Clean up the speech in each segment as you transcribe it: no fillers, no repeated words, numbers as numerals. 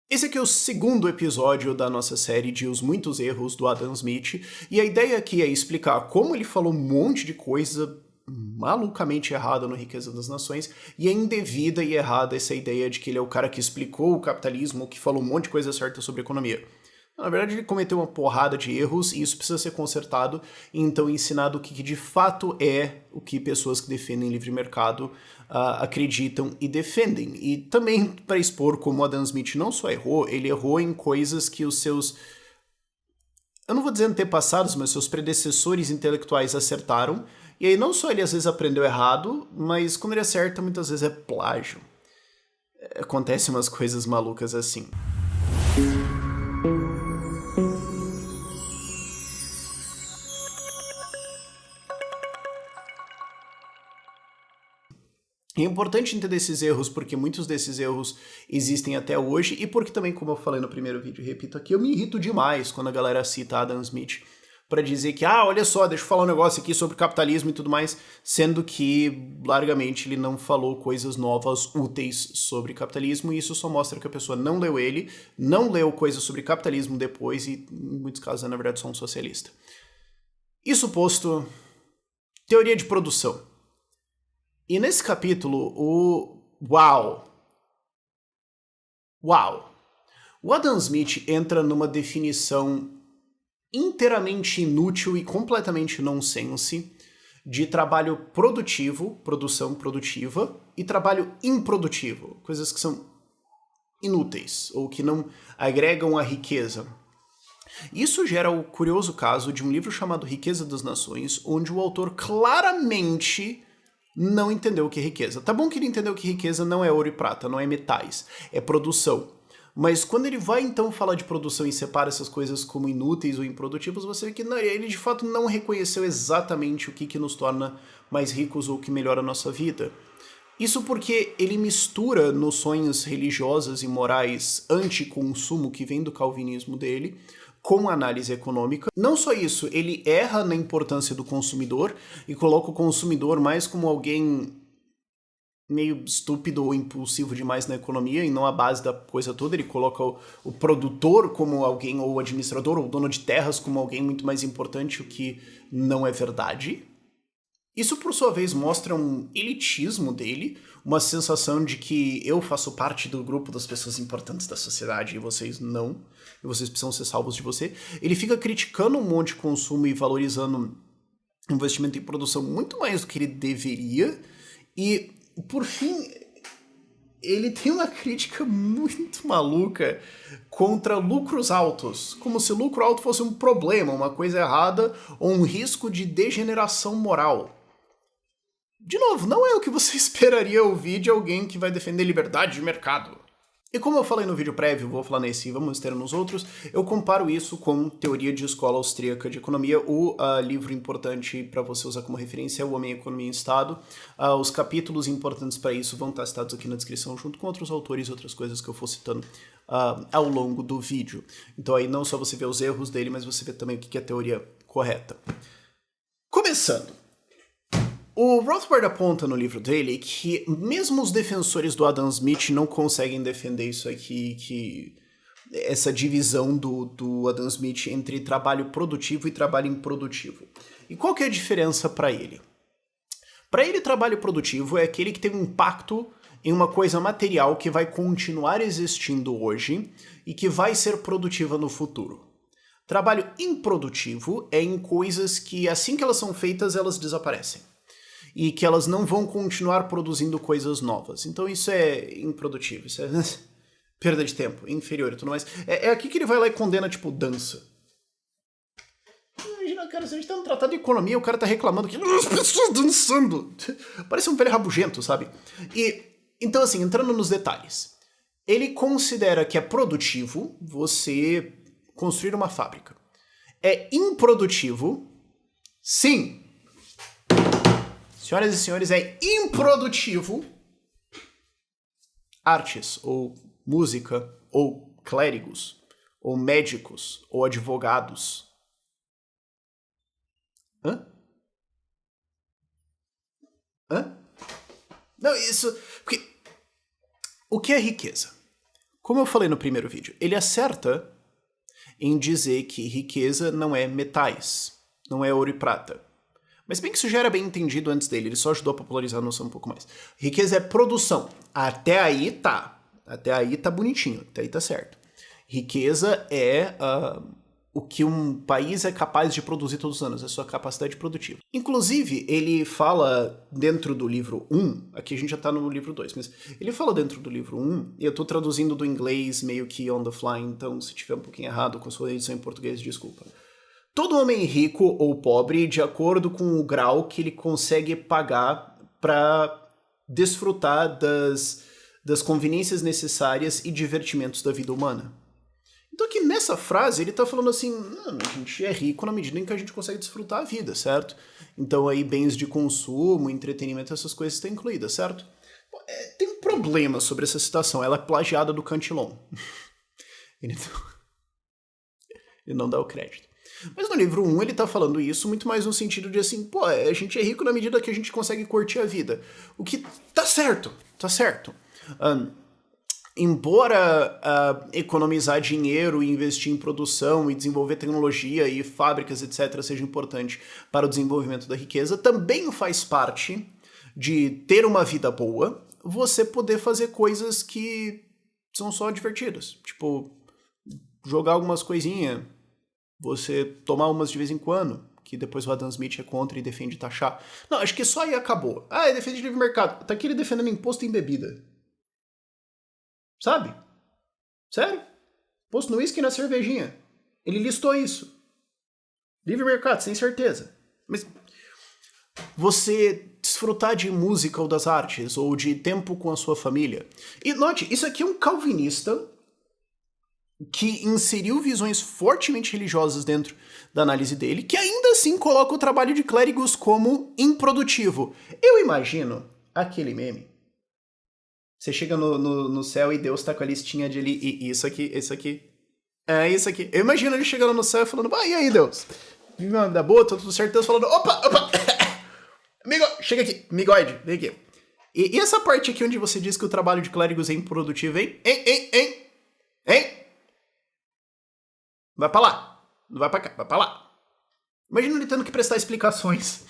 Esse aqui é o segundo episódio da nossa série de Os Muitos Erros do Adam Smith, e a ideia aqui é explicar como ele falou um monte de coisa malucamente errada no Riqueza das Nações, e é indevida e errada essa ideia de que ele é o cara que explicou o capitalismo, que falou um monte de coisa certa sobre economia. Na verdade, ele cometeu uma porrada de erros e isso precisa ser consertado e então ensinado o que de fato é o que pessoas que defendem livre mercado acreditam e defendem. E também para expor como Adam Smith não só errou, ele errou em coisas que os seus, eu não vou dizer antepassados, mas seus predecessores intelectuais acertaram. E aí não só ele às vezes aprendeu errado, mas quando ele acerta muitas vezes é plágio. Acontecem umas coisas malucas assim. É importante entender esses erros porque muitos desses erros existem até hoje e porque também, como eu falei no primeiro vídeo e repito aqui, eu me irrito demais quando a galera cita Adam Smith para dizer que, olha só, deixa eu falar um negócio aqui sobre capitalismo e tudo mais, sendo que, largamente, ele não falou coisas novas, úteis sobre capitalismo, e isso só mostra que a pessoa não leu ele, não leu coisas sobre capitalismo depois e, em muitos casos, é, na verdade, só um socialista. Isso posto, teoria de produção. E nesse capítulo, Uau! O Adam Smith entra numa definição inteiramente inútil e completamente nonsense de trabalho produtivo, produção produtiva, e trabalho improdutivo, coisas que são inúteis ou que não agregam a riqueza. Isso gera o curioso caso de um livro chamado Riqueza das Nações, onde o autor claramente não entendeu o que é riqueza. Tá bom que ele entendeu que riqueza não é ouro e prata, não é metais, é produção. Mas quando ele vai então falar de produção e separa essas coisas como inúteis ou improdutivas, você vê que não, ele de fato não reconheceu exatamente o que nos torna mais ricos ou que melhora a nossa vida. Isso porque ele mistura noções religiosas e morais anti-consumo que vem do calvinismo dele com análise econômica. Não só isso, ele erra na importância do consumidor e coloca o consumidor mais como alguém meio estúpido ou impulsivo demais na economia e não a base da coisa toda. Ele coloca o produtor como alguém, ou o administrador, ou o dono de terras como alguém muito mais importante, o que não é verdade. Isso, por sua vez, mostra um elitismo dele, uma sensação de que eu faço parte do grupo das pessoas importantes da sociedade e vocês não, e vocês precisam ser salvos de você. Ele fica criticando um monte de consumo e valorizando investimento em produção muito mais do que ele deveria, e, por fim, ele tem uma crítica muito maluca contra lucros altos, como se lucro alto fosse um problema, uma coisa errada ou um risco de degeneração moral. De novo, não é o que você esperaria ouvir de alguém que vai defender liberdade de mercado. E como eu falei no vídeo prévio, vou falar nesse e vamos ter nos outros, eu comparo isso com Teoria de Escola Austríaca de Economia. O livro importante para você usar como referência é O Homem, Economia e Estado. Os capítulos importantes para isso vão estar citados aqui na descrição, junto com outros autores e outras coisas que eu for citando ao longo do vídeo. Então aí não só você vê os erros dele, mas você vê também o que é a teoria correta. Começando. O Rothbard aponta no livro dele que mesmo os defensores do Adam Smith não conseguem defender isso aqui, que essa divisão do Adam Smith entre trabalho produtivo e trabalho improdutivo. E qual que é a diferença para ele? Para ele, trabalho produtivo é aquele que tem um impacto em uma coisa material que vai continuar existindo hoje e que vai ser produtiva no futuro. Trabalho improdutivo é em coisas que, assim que elas são feitas, elas desaparecem. E que elas não vão continuar produzindo coisas novas. Então isso é improdutivo, isso é perda de tempo, inferior e tudo mais. É aqui que ele vai lá e condena, tipo, dança. Imagina, cara, se a gente tá no tratado de economia, o cara tá reclamando que as pessoas dançando. Parece um velho rabugento, sabe? E, então assim, entrando nos detalhes. Ele considera que é produtivo você construir uma fábrica. É improdutivo, sim. Senhoras e senhores, é improdutivo artes, ou música, ou clérigos, ou médicos, ou advogados. Hã? Não, isso... Porque, o que é riqueza? Como eu falei no primeiro vídeo, ele acerta em dizer que riqueza não é metais, não é ouro e prata. Mas bem que isso já era bem entendido antes dele, ele só ajudou a popularizar a noção um pouco mais. Riqueza é produção. Até aí tá. Até aí tá bonitinho, até aí tá certo. Riqueza é o que um país é capaz de produzir todos os anos, a sua capacidade produtiva. Inclusive, ele fala dentro do livro 1, aqui a gente já tá no livro 2, mas ele fala dentro do livro 1, e eu tô traduzindo do inglês meio que on the fly, então se tiver um pouquinho errado com a sua edição em português, desculpa. Todo homem rico ou pobre, de acordo com o grau que ele consegue pagar para desfrutar das conveniências necessárias e divertimentos da vida humana. Então aqui nessa frase ele tá falando assim, a gente é rico na medida em que a gente consegue desfrutar a vida, certo? Então aí bens de consumo, entretenimento, essas coisas estão incluídas, certo? Tem um problema sobre essa citação, ela é plagiada do Cantillon. Ele não dá o crédito. Mas no livro 1 ele tá falando isso muito mais no sentido de assim, a gente é rico na medida que a gente consegue curtir a vida. O que tá certo, tá certo. Embora economizar dinheiro e investir em produção e desenvolver tecnologia e fábricas, etc., seja importante para o desenvolvimento da riqueza, também faz parte de ter uma vida boa, você poder fazer coisas que são só divertidas. Tipo, jogar algumas coisinhas, você tomar umas de vez em quando, que depois o Adam Smith é contra e defende taxar. Não, acho que só aí acabou. Ele defende livre mercado. Tá aqui ele defendendo imposto em bebida. Sabe? Sério? Imposto no uísque e na cervejinha. Ele listou isso. Livre mercado, sem certeza. Mas você desfrutar de música ou das artes, ou de tempo com a sua família. E note, isso aqui é um calvinista que inseriu visões fortemente religiosas dentro da análise dele, que ainda assim coloca o trabalho de clérigos como improdutivo. Eu imagino aquele meme. Você chega no céu e Deus tá com a listinha de ali, e isso aqui, isso aqui. É isso aqui. Eu imagino ele chegando no céu e falando, e aí, Deus? Vive uma vida boa, tá tudo certo. Deus falando, opa! Amigo, chega aqui, migoide, vem aqui. E essa parte aqui onde você diz que o trabalho de clérigos é improdutivo, hein? Hein? Vai pra lá. Não vai pra cá, vai pra lá. Imagina ele tendo que prestar explicações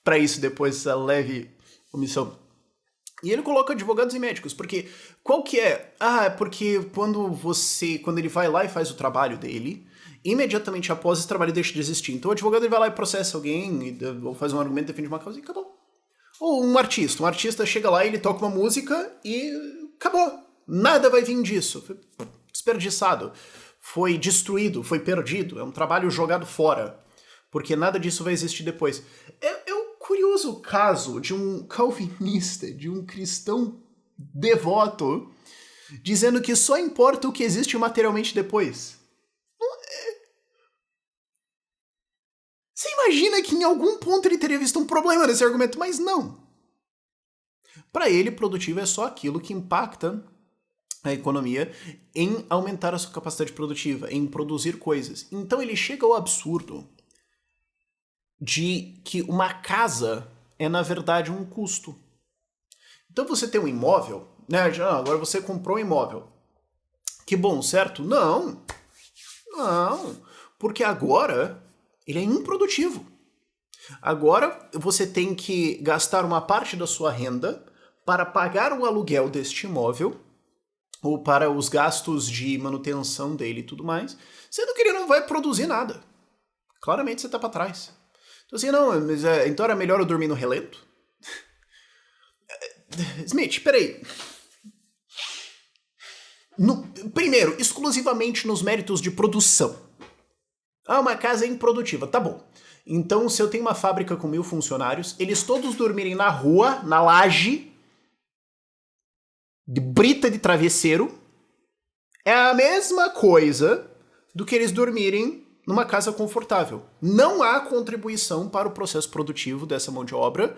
pra isso depois, essa leve omissão. E ele coloca advogados e médicos, porque qual que é? É porque quando ele vai lá e faz o trabalho dele, imediatamente após esse trabalho deixa de existir. Então o advogado ele vai lá e processa alguém, ou faz um argumento, defende uma causa e acabou. Ou um artista chega lá e ele toca uma música e acabou. Nada vai vir disso. Foi desperdiçado. Foi destruído, foi perdido, é um trabalho jogado fora, porque nada disso vai existir depois. É um curioso caso de um calvinista, de um cristão devoto, dizendo que só importa o que existe materialmente depois. Você imagina que em algum ponto ele teria visto um problema nesse argumento, mas não. Para ele, produtivo é só aquilo que impacta a economia em aumentar a sua capacidade produtiva, em produzir coisas. Então ele chega ao absurdo de que uma casa é, na verdade, um custo. Então você tem um imóvel, né? Agora você comprou um imóvel. Que bom, certo? Não, porque agora ele é improdutivo. Agora você tem que gastar uma parte da sua renda para pagar o aluguel deste imóvel, ou para os gastos de manutenção dele e tudo mais, sendo que ele não vai produzir nada. Claramente você tá para trás. Então assim, mas então era melhor eu dormir no relento? Smith, peraí. Primeiro, exclusivamente nos méritos de produção. Uma casa é improdutiva, tá bom. Então, se eu tenho uma fábrica com 1000 funcionários, eles todos dormirem na rua, na laje, de brita de travesseiro, é a mesma coisa do que eles dormirem numa casa confortável. Não há contribuição para o processo produtivo dessa mão de obra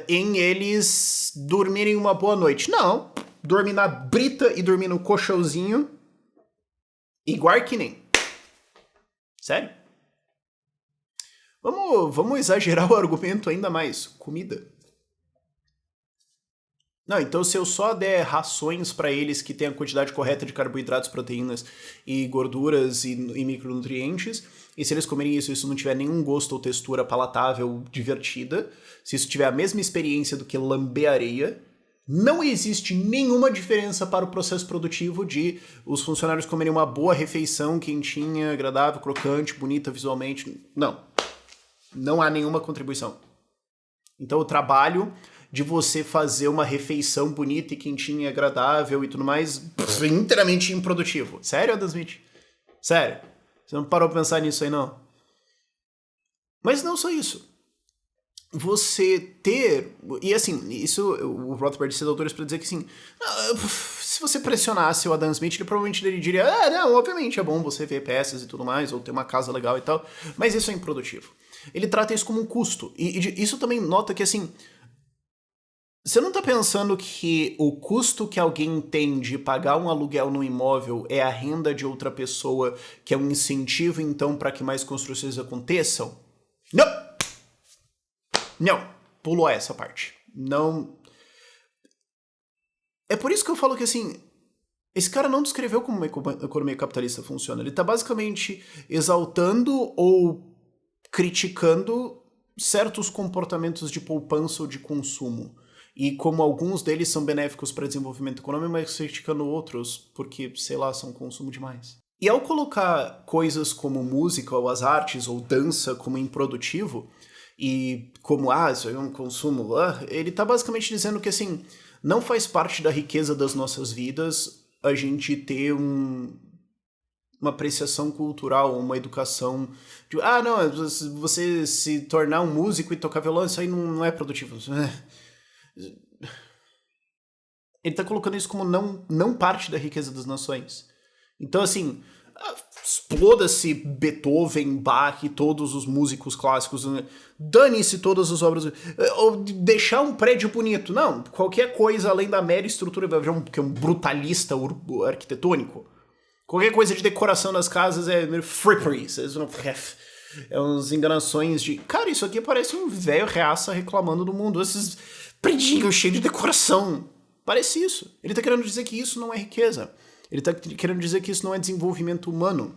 em eles dormirem uma boa noite. Não. Dormir na brita e dormir no colchãozinho, igual que nem. Sério? Vamos exagerar o argumento ainda mais. Comida. Não, então se eu só der rações para eles que tenham a quantidade correta de carboidratos, proteínas e gorduras e micronutrientes, e se eles comerem isso e isso não tiver nenhum gosto ou textura palatável, divertida, se isso tiver a mesma experiência do que lamber areia, não existe nenhuma diferença para o processo produtivo de os funcionários comerem uma boa refeição, quentinha, agradável, crocante, bonita visualmente. Não. Não há nenhuma contribuição. Então o trabalho de você fazer uma refeição bonita e quentinha e agradável e tudo mais, é inteiramente improdutivo. Sério, Adam Smith? Sério. Você não parou pra pensar nisso aí, não? Mas não só isso. Você ter... E assim, isso o Rothbard cita autores pra dizer que assim, se você pressionasse o Adam Smith, ele provavelmente diria, não, obviamente é bom você ver peças e tudo mais, ou ter uma casa legal e tal, mas isso é improdutivo. Ele trata isso como um custo. E isso também nota que assim... Você não tá pensando que o custo que alguém tem de pagar um aluguel no imóvel é a renda de outra pessoa, que é um incentivo, então, para que mais construções aconteçam? Não! Não. Pulou essa parte. Não. É por isso que eu falo que, assim, esse cara não descreveu como uma economia capitalista funciona. Ele tá basicamente exaltando ou criticando certos comportamentos de poupança ou de consumo. E como alguns deles são benéficos para desenvolvimento econômico, mas criticando outros porque, sei lá, são consumo demais. E ao colocar coisas como música ou as artes ou dança como improdutivo, e como, isso aí é um consumo, ele tá basicamente dizendo que, assim, não faz parte da riqueza das nossas vidas a gente ter uma apreciação cultural, uma educação de, não, você se tornar um músico e tocar violão, isso aí não é produtivo. Ele tá colocando isso como não parte da riqueza das nações. Então, assim, exploda-se Beethoven, Bach e todos os músicos clássicos, dane-se todas as obras, ou deixar um prédio bonito. Não, qualquer coisa além da mera estrutura, que é um brutalista arquitetônico. Qualquer coisa de decoração nas casas é frippery, é uns enganações de... Cara, isso aqui parece um velho reaça reclamando do mundo. Esses predinhos cheios de decoração. Parece isso. Ele tá querendo dizer que isso não é riqueza. Ele tá querendo dizer que isso não é desenvolvimento humano.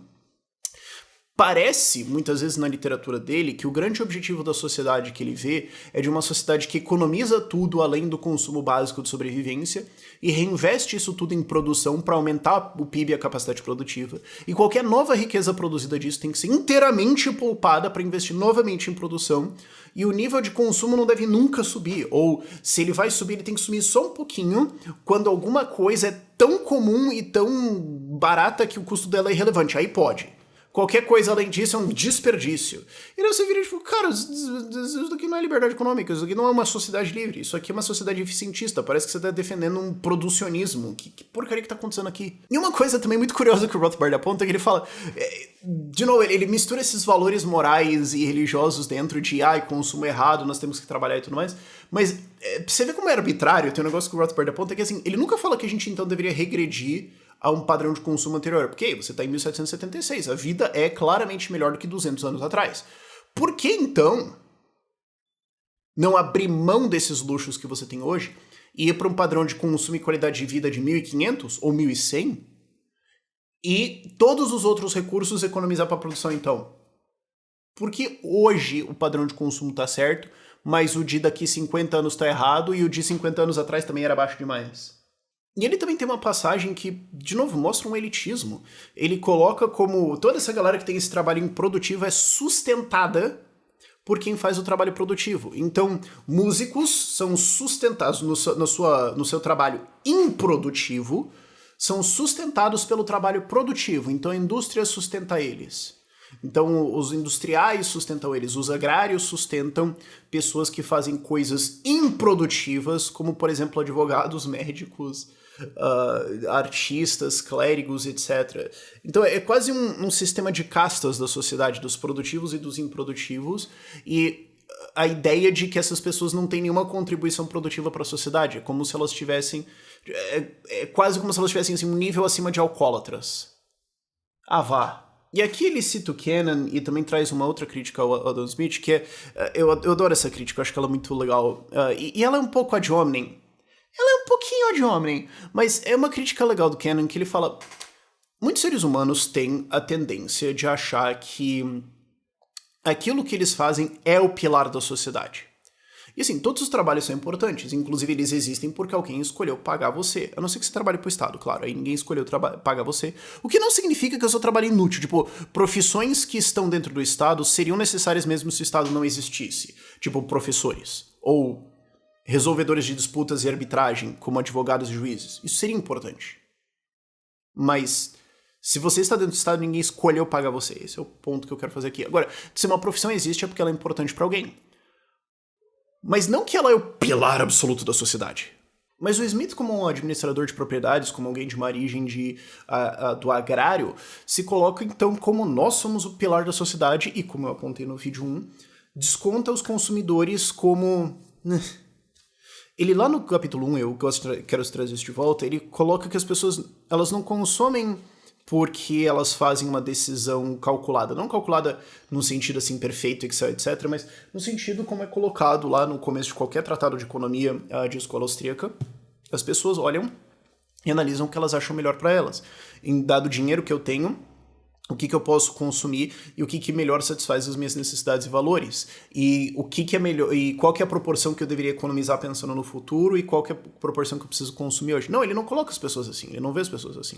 Parece, muitas vezes na literatura dele, que o grande objetivo da sociedade que ele vê é de uma sociedade que economiza tudo além do consumo básico de sobrevivência e reinveste isso tudo em produção para aumentar o PIB e a capacidade produtiva. E qualquer nova riqueza produzida disso tem que ser inteiramente poupada para investir novamente em produção. E o nível de consumo não deve nunca subir. Ou, se ele vai subir, ele tem que subir só um pouquinho quando alguma coisa é tão comum e tão barata que o custo dela é irrelevante. Aí pode. Qualquer coisa além disso é um desperdício. E daí você vira tipo, cara, isso daqui não é liberdade econômica, isso aqui não é uma sociedade livre, isso aqui é uma sociedade eficientista, parece que você tá defendendo um producionismo. Que porcaria que tá acontecendo aqui? E uma coisa também muito curiosa que o Rothbard aponta é que ele fala, de novo, ele mistura esses valores morais e religiosos dentro de, consumo errado, nós temos que trabalhar e tudo mais, mas você vê como é arbitrário, tem um negócio que o Rothbard aponta que assim, ele nunca fala que a gente então deveria regredir a um padrão de consumo anterior. Porque você está em 1776, a vida é claramente melhor do que 200 anos atrás. Por que, então, não abrir mão desses luxos que você tem hoje e ir para um padrão de consumo e qualidade de vida de 1500 ou 1100 e todos os outros recursos economizar para a produção, então? Porque hoje o padrão de consumo está certo, mas o de daqui 50 anos está errado e o de 50 anos atrás também era baixo demais? E ele também tem uma passagem que, de novo, mostra um elitismo. Ele coloca como toda essa galera que tem esse trabalho improdutivo é sustentada por quem faz o trabalho produtivo. Então, músicos são sustentados no seu trabalho improdutivo, são sustentados pelo trabalho produtivo. Então, a indústria sustenta eles. Então, os industriais sustentam eles, os agrários sustentam pessoas que fazem coisas improdutivas, como, por exemplo, advogados, médicos, artistas, clérigos, etc. Então é quase um sistema de castas da sociedade, dos produtivos e dos improdutivos, e a ideia de que essas pessoas não têm nenhuma contribuição produtiva para a sociedade, é como se elas tivessem, é quase como se elas tivessem assim, um nível acima de alcoólatras. Vá. E aqui ele cita o Kennan e também traz uma outra crítica ao Adam Smith, que é, eu adoro essa crítica, eu acho que ela é muito legal, e ela é um pouco ad hominem. ela é um pouquinho ad hominem, mas é uma crítica legal do Cannon que ele fala... Muitos seres humanos têm a tendência de achar que aquilo que eles fazem é o pilar da sociedade. E assim, todos os trabalhos são importantes, inclusive eles existem porque alguém escolheu pagar você. A não ser que você trabalhe pro Estado, claro, aí ninguém escolheu pagar você. O que não significa que o seu trabalho é inútil. Tipo, profissões que estão dentro do Estado seriam necessárias mesmo se o Estado não existisse. Tipo, professores. Ou resolvedores de disputas e arbitragem, como advogados e juízes. Isso seria importante. Mas... se você está dentro do Estado, ninguém escolheu pagar você. Esse é o ponto que eu quero fazer aqui. Agora, se uma profissão existe é porque ela é importante para alguém. Mas não que ela é o pilar absoluto da sociedade. Mas o Smith, como um administrador de propriedades, como alguém de uma origem do agrário, se coloca então como nós somos o pilar da sociedade e, como eu apontei no vídeo 1, desconta os consumidores como... Ele lá no capítulo 1, eu quero trazer isso de volta, ele coloca que as pessoas elas não consomem porque elas fazem uma decisão calculada. Não calculada no sentido assim perfeito, Excel, etc., mas no sentido como é colocado lá no começo de qualquer tratado de economia de escola austríaca. As pessoas olham e analisam o que elas acham melhor para elas. Em dado o dinheiro que eu tenho, o que eu posso consumir e o que melhor satisfaz as minhas necessidades e valores. E o que é melhor, e qual que é a proporção que eu deveria economizar pensando no futuro e qual que é a proporção que eu preciso consumir hoje. Não, ele não coloca as pessoas assim, ele não vê as pessoas assim.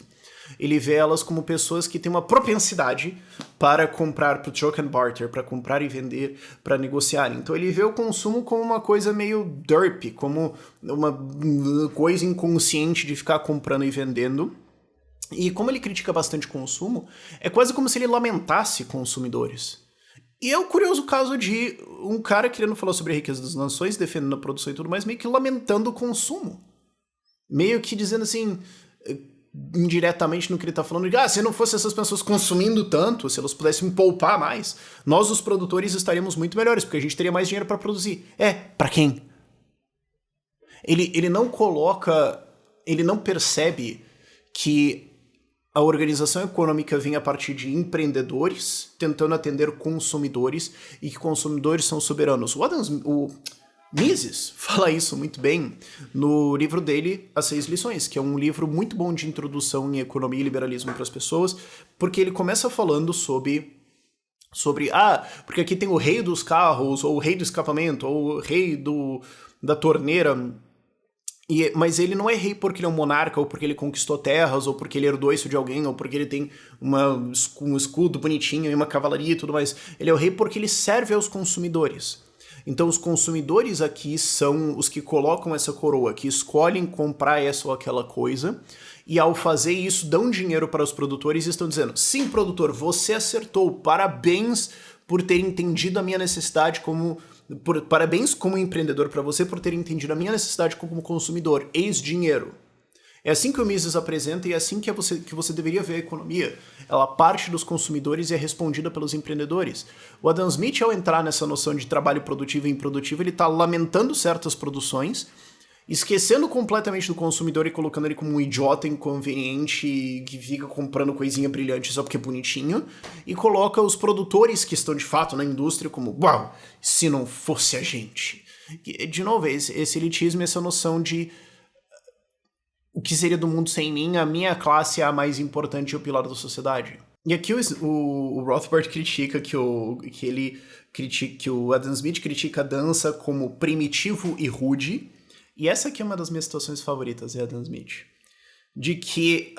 Ele vê elas como pessoas que têm uma propensidade para comprar, para troca and barter, para comprar e vender, para negociar. Então ele vê o consumo como uma coisa meio derp, como uma coisa inconsciente de ficar comprando e vendendo. E como ele critica bastante consumo, é quase como se ele lamentasse consumidores. E é o curioso caso de um cara querendo falar sobre a riqueza das nações, defendendo a produção e tudo mais, meio que lamentando o consumo. Meio que dizendo assim, indiretamente no que ele tá falando, de, se não fosse essas pessoas consumindo tanto, se elas pudessem poupar mais, nós, os produtores, estaríamos muito melhores, porque a gente teria mais dinheiro para produzir. Pra quem? Ele não coloca, ele não percebe que a organização econômica vem a partir de empreendedores tentando atender consumidores e que consumidores são soberanos. O Mises fala isso muito bem no livro dele, As 6 Lições, que é um livro muito bom de introdução em economia e liberalismo para as pessoas, porque ele começa falando sobre porque aqui tem o rei dos carros, ou o rei do escapamento, ou o rei da torneira. Mas ele não é rei porque ele é um monarca, ou porque ele conquistou terras, ou porque ele herdou isso de alguém, ou porque ele tem um escudo bonitinho e uma cavalaria e tudo mais. Ele é o rei porque ele serve aos consumidores. Então os consumidores aqui são os que colocam essa coroa, que escolhem comprar essa ou aquela coisa, e ao fazer isso dão dinheiro para os produtores e estão dizendo, sim, produtor, você acertou, parabéns por ter entendido a minha necessidade parabéns como empreendedor para você por ter entendido a minha necessidade como consumidor. Eis dinheiro. É assim que o Mises apresenta e é assim que você deveria ver a economia. Ela parte dos consumidores e é respondida pelos empreendedores. O Adam Smith, ao entrar nessa noção de trabalho produtivo e improdutivo, ele está lamentando certas produções, esquecendo completamente do consumidor e colocando ele como um idiota inconveniente que fica comprando coisinha brilhante só porque é bonitinho, e coloca os produtores que estão de fato na indústria como, uau, se não fosse a gente. E, de novo, esse elitismo, essa noção de o que seria do mundo sem mim, a minha classe é a mais importante e o pilar da sociedade. E aqui o Rothbard critica que o Adam Smith critica a dança como primitivo e rude. E essa aqui é uma das minhas situações favoritas, é Adam Smith. De que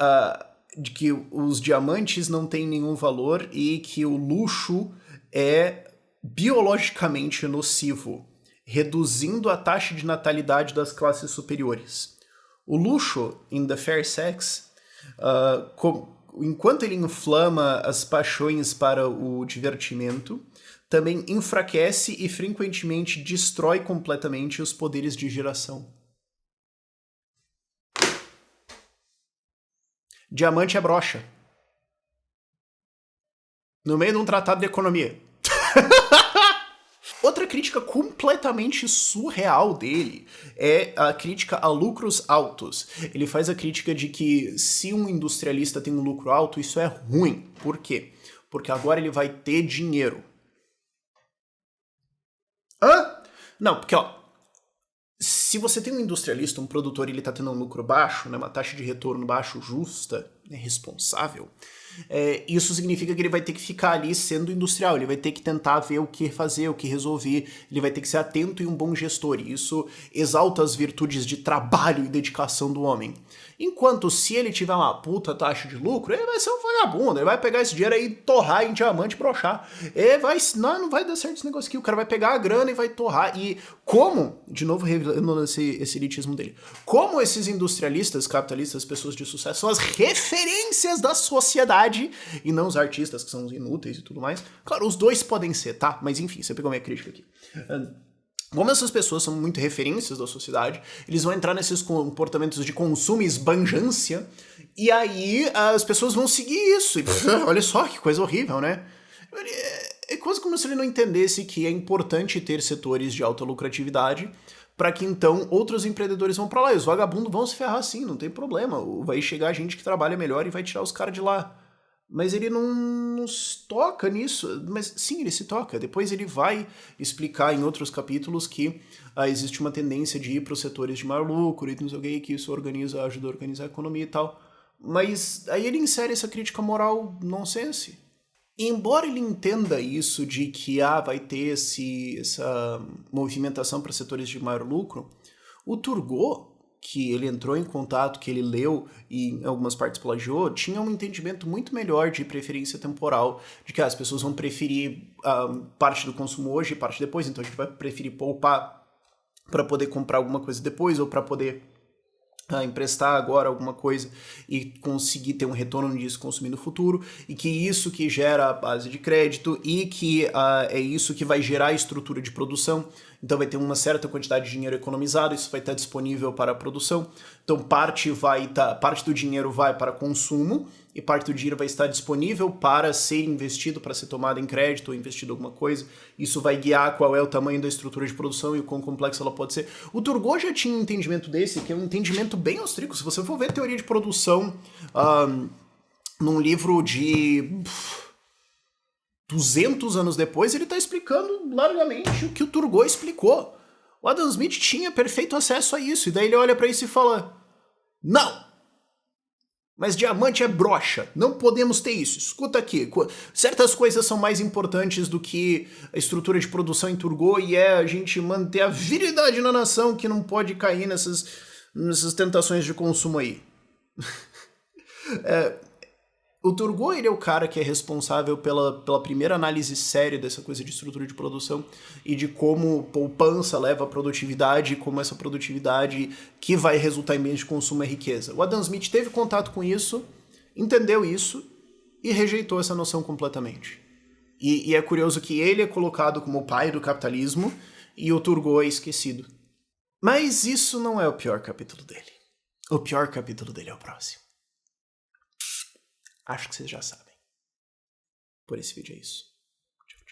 os diamantes não têm nenhum valor e que o luxo é biologicamente nocivo, reduzindo a taxa de natalidade das classes superiores. O luxo, in The Fair Sex, enquanto ele inflama as paixões para o divertimento, também enfraquece e frequentemente destrói completamente os poderes de geração. Diamante é broxa. No meio de um tratado de economia. Outra crítica completamente surreal dele é a crítica a lucros altos. Ele faz a crítica de que se um industrialista tem um lucro alto, isso é ruim. Por quê? Porque agora ele vai ter dinheiro. Não, porque se você tem um industrialista, um produtor, e ele está tendo um lucro baixo, né, uma taxa de retorno baixo, justa, né, responsável, isso significa que ele vai ter que ficar ali sendo industrial, ele vai ter que tentar ver o que fazer, o que resolver, ele vai ter que ser atento e um bom gestor, e isso exalta as virtudes de trabalho e dedicação do homem. Enquanto se ele tiver uma puta taxa de lucro, ele vai ser um vagabundo, ele vai pegar esse dinheiro aí e torrar em diamante e brochar. Não vai dar certo esse negócio aqui, o cara vai pegar a grana e vai torrar. E como, de novo revelando esse elitismo dele, como esses industrialistas, capitalistas, pessoas de sucesso, são as referências da sociedade e não os artistas que são inúteis e tudo mais. Claro, os dois podem ser, tá? Mas enfim, você pegou minha crítica aqui. Como essas pessoas são muito referências da sociedade, eles vão entrar nesses comportamentos de consumo e esbanjância, e aí as pessoas vão seguir isso. E olha só que coisa horrível, né? É quase como se ele não entendesse que é importante ter setores de alta lucratividade para que então outros empreendedores vão para lá. E os vagabundos vão se ferrar sim, não tem problema. Vai chegar gente que trabalha melhor e vai tirar os caras de lá. Mas ele não se toca nisso. Mas sim, ele se toca. Depois ele vai explicar em outros capítulos que existe uma tendência de ir para os setores de maior lucro e não sei o que isso ajuda a organizar a economia e tal. Mas aí ele insere essa crítica moral nonsense. E embora ele entenda isso de que vai ter essa movimentação para setores de maior lucro, o Turgot, que ele entrou em contato, que ele leu e em algumas partes plagiou, tinha um entendimento muito melhor de preferência temporal, de que as pessoas vão preferir parte do consumo hoje e parte depois, então a gente vai preferir poupar para poder comprar alguma coisa depois ou para poder emprestar agora alguma coisa e conseguir ter um retorno disso consumir no futuro, e que isso que gera a base de crédito e que é isso que vai gerar a estrutura de produção. Então vai ter uma certa quantidade de dinheiro economizado, isso vai estar disponível para a produção. Então parte do dinheiro vai para consumo e parte do dinheiro vai estar disponível para ser investido, para ser tomado em crédito ou investido em alguma coisa. Isso vai guiar qual é o tamanho da estrutura de produção e o quão complexa ela pode ser. O Turgot já tinha um entendimento desse, que é um entendimento bem austríaco. Se você for ver teoria de produção num livro de 200 anos depois, ele está explicando largamente o que o Turgot explicou. O Adam Smith tinha perfeito acesso a isso, e daí ele olha para isso e fala: não! Mas diamante é brocha, não podemos ter isso. Escuta aqui, certas coisas são mais importantes do que a estrutura de produção em Turgot, e é a gente manter a virilidade na nação que não pode cair nessas tentações de consumo aí. O Turgot, ele é o cara que é responsável pela primeira análise séria dessa coisa de estrutura de produção e de como poupança leva a produtividade e como essa produtividade que vai resultar em bens de consumo é riqueza. O Adam Smith teve contato com isso, entendeu isso e rejeitou essa noção completamente. E é curioso que ele é colocado como o pai do capitalismo e o Turgot é esquecido. Mas isso não é o pior capítulo dele. O pior capítulo dele é o próximo. Acho que vocês já sabem. Por esse vídeo é isso.